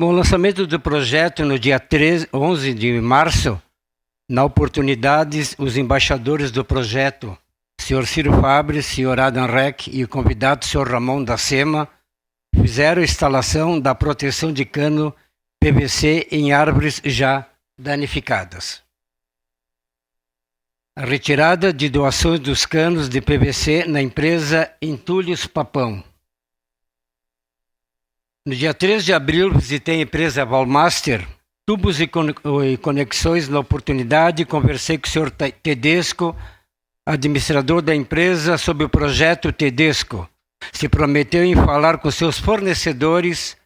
Bom, o lançamento do projeto no dia 11 de março, na oportunidade, os embaixadores do projeto, Sr. Ciro Fabre, Sr. Adam Reck e o convidado Sr. Ramon da SEMA, fizeram a instalação da proteção de cano PVC em árvores já danificadas. A retirada de doações dos canos de PVC na empresa Entulhos Papão. No dia 3 de abril, visitei a empresa Valmaster, tubos e conexões. Na oportunidade, conversei com o Sr. Tedesco, administrador da empresa, sobre o projeto Tedesco. Se prometeu em falar com seus fornecedores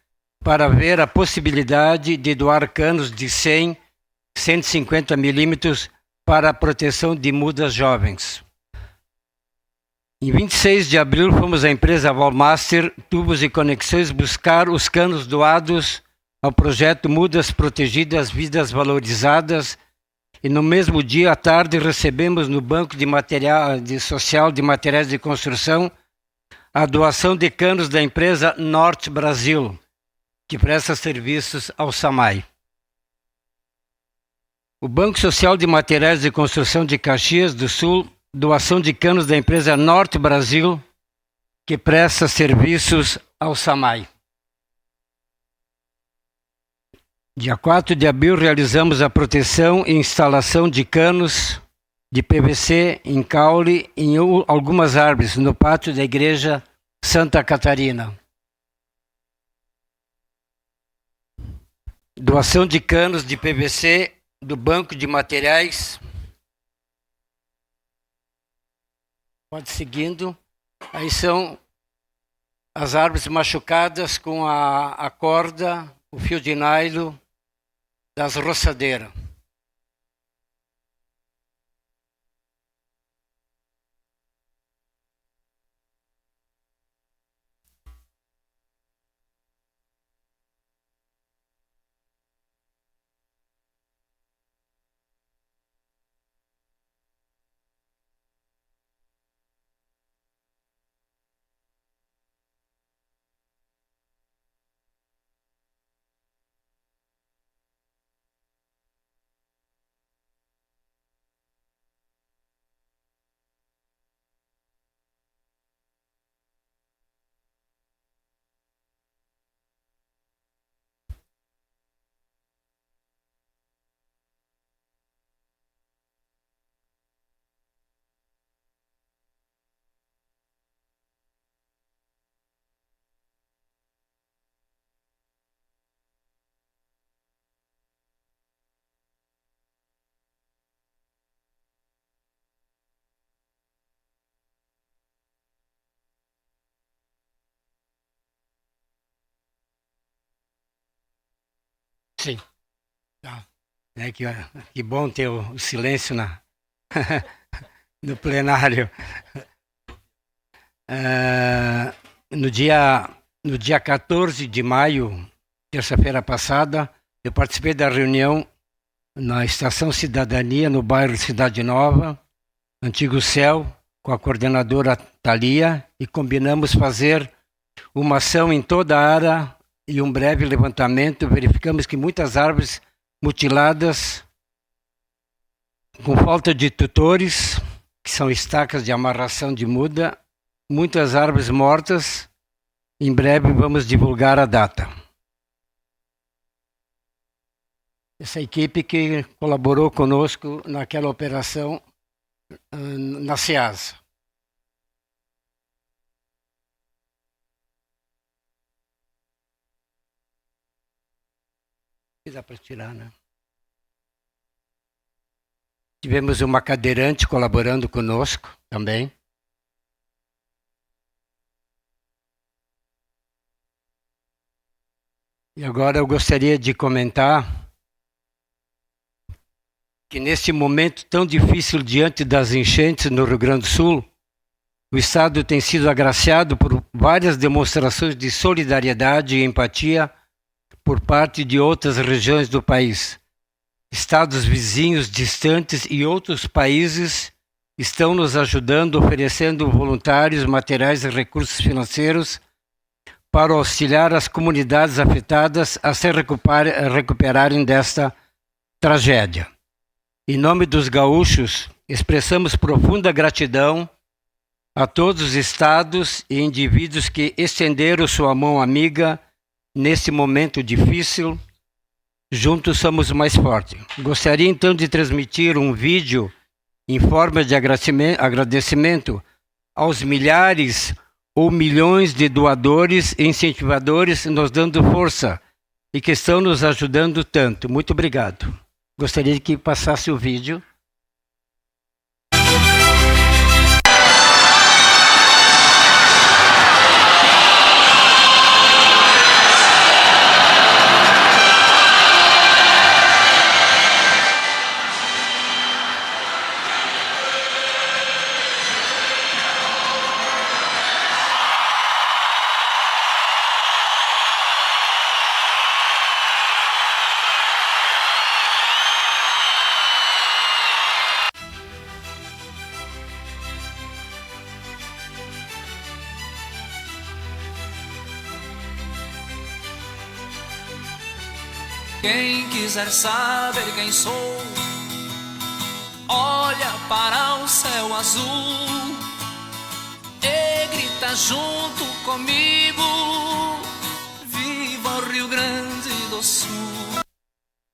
para ver a possibilidade de doar canos de 100, 150 milímetros para a proteção de mudas jovens. Em 26 de abril, fomos à empresa Valmaster, Tubos e Conexões, buscar os canos doados ao projeto Mudas Protegidas, Vidas Valorizadas, e no mesmo dia, à tarde, recebemos no Banco de Social de Materiais de Construção a doação de canos da empresa Norte Brasil, que presta serviços ao SAMAI. O Banco Social de Materiais de Construção de Caxias do Sul, doação de canos da empresa Norte Brasil, que presta serviços ao SAMAI. Dia 4 de abril, realizamos a proteção e instalação de canos de PVC em caule em algumas árvores no pátio da Igreja Santa Catarina. Doação de canos de PVC do Banco de Materiais. Pode seguindo. Aí são as árvores machucadas com a corda, o fio de nylon das roçadeiras. Sim. Tá. Que bom ter o silêncio no plenário. No dia 14 de maio, terça-feira passada, eu participei da reunião na Estação Cidadania, no bairro Cidade Nova, Antigo Céu, com a coordenadora Thalia, e combinamos fazer uma ação em toda a área e um breve levantamento. Verificamos que muitas árvores mutiladas, com falta de tutores, que são estacas de amarração de muda, muitas árvores mortas. Em breve vamos divulgar a data. Essa equipe que colaborou conosco naquela operação na SEASA. Dá para tirar, né? Tivemos uma cadeirante colaborando conosco também. E agora eu gostaria de comentar que neste momento tão difícil diante das enchentes no Rio Grande do Sul, o Estado tem sido agraciado por várias demonstrações de solidariedade e empatia por parte de outras regiões do país. Estados vizinhos, distantes e outros países estão nos ajudando, oferecendo voluntários, materiais e recursos financeiros para auxiliar as comunidades afetadas a se recuperarem desta tragédia. Em nome dos gaúchos, expressamos profunda gratidão a todos os estados e indivíduos que estenderam sua mão amiga nesse momento difícil. Juntos somos mais fortes. Gostaria então de transmitir um vídeo em forma de agradecimento aos milhares ou milhões de doadores e incentivadores nos dando força e que estão nos ajudando tanto. Muito obrigado. Gostaria que passasse o vídeo. Quem quiser saber quem sou, olha para o céu azul e grita junto comigo: viva o Rio Grande do Sul!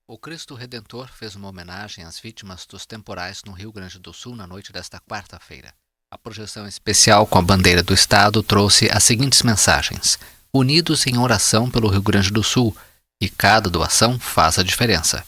O Cristo Redentor fez uma homenagem às vítimas dos temporais no Rio Grande do Sul na noite desta quarta-feira. A projeção especial com a bandeira do Estado trouxe as seguintes mensagens: unidos em oração pelo Rio Grande do Sul, e cada doação faz a diferença.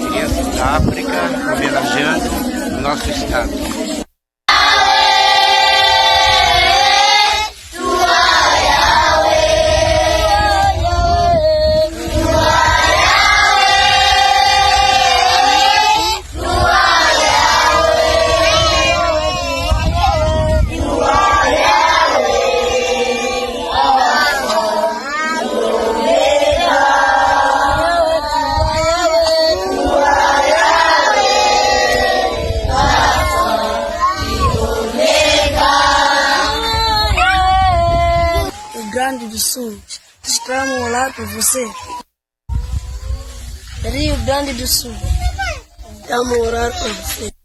Crianças da África homenageando o nosso estado. Grande do Sul, estamos lá por você. Rio Grande do Sul, estamos a orar por você.